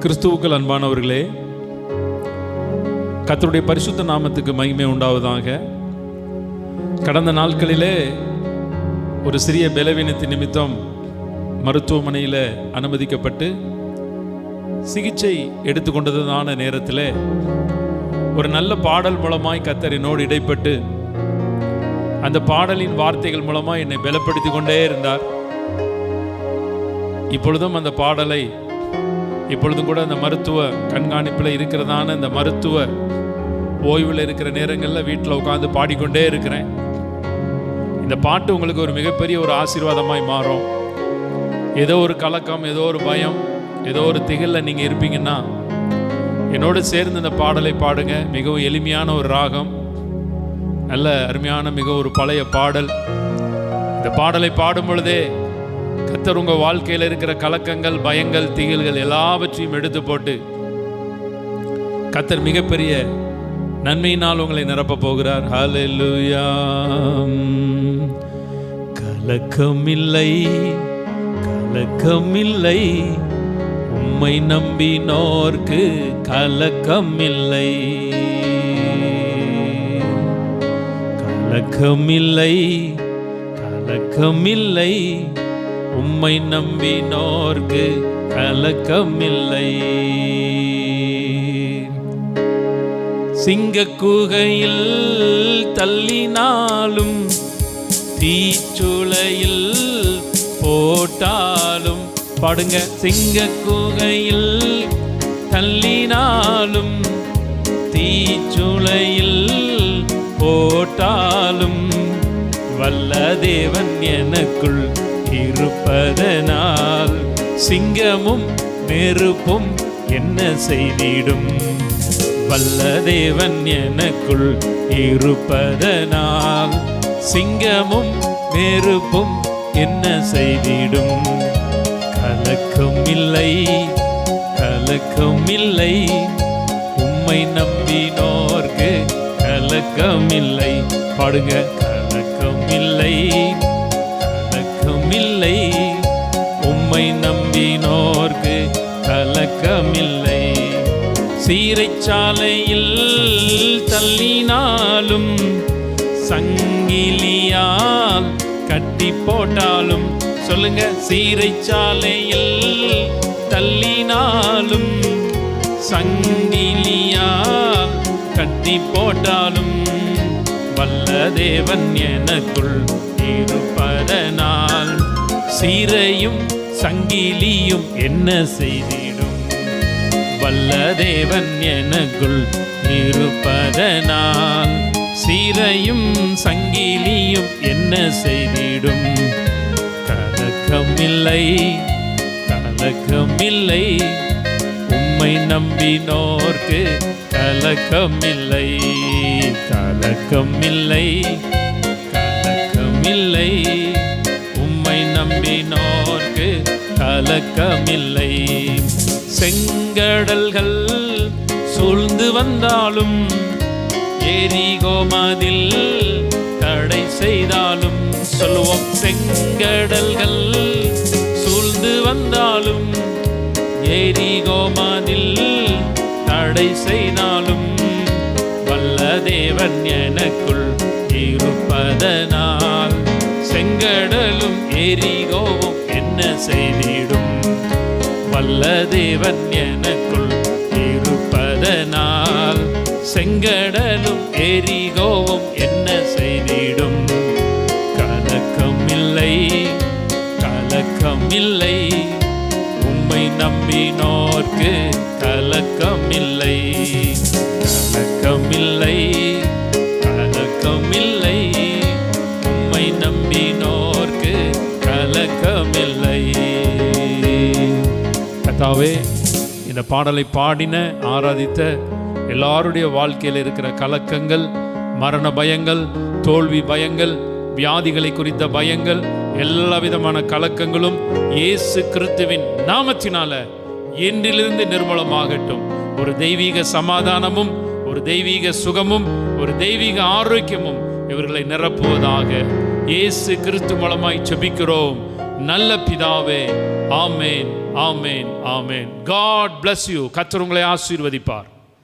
கிறிஸ்துவுக்குள் அன்பானவர்களே, கர்த்தருடைய பரிசுத்த நாமத்துக்கு மகிமை உண்டாவதாக. கடந்த நாட்களிலே ஒரு சிறிய பலவீனத்தின் நிமித்தம் மருத்துவமனையில் அனுமதிக்கப்பட்டு சிகிச்சை எடுத்துக்கொண்டதான நேரத்தில் ஒரு நல்ல பாடல் மூலமாய் கர்த்தர் என்னோடு இடைப்பட்டு அந்த பாடலின் வார்த்தைகள் மூலமாக என்னை பலப்படுத்தி கொண்டே இருந்தார். இப்பொழுதும் அந்த பாடலை இப்பொழுதும் கூட அந்த மருத்துவ கண்காணிப்பில் இருக்கிறதான இந்த மருத்துவ ஓய்வில் இருக்கிற நேரங்களில் வீட்டில் உட்காந்து பாடிக்கொண்டே இருக்கிறேன். இந்த பாட்டு உங்களுக்கு ஒரு மிகப்பெரிய ஒரு ஆசீர்வாதமாய் மாறும். ஏதோ ஒரு கலக்கம், ஏதோ ஒரு பயம், ஏதோ ஒரு திகிலில் நீங்கள் இருப்பீங்கன்னா என்னோடு சேர்ந்து இந்த பாடலை பாடுங்க. மிகவும் எளிமையான ஒரு ராகம், நல்ல அருமையான மிக ஒரு பழைய பாடல். இந்த பாடலை பாடும் பொழுதே கர்த்தர் உங்கள் வாழ்க்கையில் இருக்கிற கலக்கங்கள், பயங்கள், திகில்கள் எல்லாவற்றையும் எடுத்து போட்டு கர்த்தர் மிகப்பெரிய நன்மையினால் உங்களை நிரப்ப போகிறார். ஹல்லேலூயா. கலக்கமில்லை, கலக்கமில்லை, உம்மை நம்பினோர்க்கு கலக்கமில்லை. கலக்கமில்லை, கலக்கமில்லை, உம்மை நம்பினோர்க்கு கலக்கமில்லை. சிங்கக்குகையில் தள்ளினாலும் தீச்சுளையில் போட்டாலும், பாடுங்க. சிங்கக்குகையில் தள்ளினாலும் தீச்சுளையில் போட்டாலும் வல்ல தேவன் எனக்குள் இருப்பதனால் சிங்கமும் நெருப்பும் என்ன செய்திடும். வல்ல தேவன் எனக்குள் இருப்பதனால் சிங்கமும் நெருப்பும் என்ன செய்திடும். கலக்கம் இல்லை, கலக்கம் இல்லை, உம்மை நம்பினோர்க்கு கலக்கம் இல்லை. பாடுங்க. கலக்கம் இல்லை, கலக்கமில்லை, உம்மை நம்பினோர்க்கு கலக்கமில்லை. சீரைச்சாலையில் தள்ளினாலும் சங்கிலியால் கட்டி போட்டாலும், சொல்லுங்க. சீரைச்சாலையில் தள்ளினாலும் சங்கிலியால் கட்டி போட்டாலும் வல்ல தேவன் எனக்குள் இருப்பதனால் சீரையும் சங்கிலியும் என்ன செய்திடும். வல்ல தேவன் எனக்குள் இருப்பதனால் சீரையும் சங்கிலியும் என்ன செய்திடும். கலக்கமில்லை, கலக்கமில்லை, உம்மை நம்பினோர்க்கு கலக்கமில்லை. கலக்கமில்லை, கலக்கமில்லை, உம்மை நம்பினோர்க்கு கலக்கமில்லை. செங்கடல்கள் சூழ்ந்து வந்தாலும் எரிகோ மதில் தடை செய்தாலும், சொல்லுவோம். செங்கடல்கள் சூழ்ந்து வந்தாலும் எரிகோ மதில் தடை செய்தாலும் வல்ல தேவன் எனக்குள் இருப்பதனால் செங்கடலும் எரிகோவும் என்ன செய்திடும். வல்ல தேவன் எனக்குள் இருப்பதனால் செங்கடலும் எரிகோவும் என்ன செய்திடும். கலக்கமில்லை, கலக்கமில்லை, உம்மை நம்பினோர்க்கு கலக்கமில்லை. கலக்கமில்லை, கலக்கமில்லை, உம்மை நம்பினோர்க்கு கலக்கமில்லை. கர்த்தாவே, இந்த பாடலை பாடின ஆராதித்த எல்லாருடைய வாழ்க்கையில் இருக்கிற கலக்கங்கள், மரண பயங்கள், தோல்வி பயங்கள், வியாதிகளை குறித்த பயங்கள், எல்லா விதமான கலக்கங்களும் இயேசு கிறிஸ்துவின் நாமத்தினால இன்றிலிருந்து நிர்மூலமாகட்டும். ஒரு தெய்வீக சமாதானமும், ஒரு தெய்வீக சுகமும், ஒரு தெய்வீக ஆரோக்கியமும் இவர்களை நிரப்புவதாக இயேசு கிறிஸ்து மூலமாய் ஜெபிக்கிறோம் நல்ல பிதாவே. ஆமேன், ஆமென், ஆமென். God bless you. கர்த்தர் உங்களை ஆசீர்வதிப்பார்.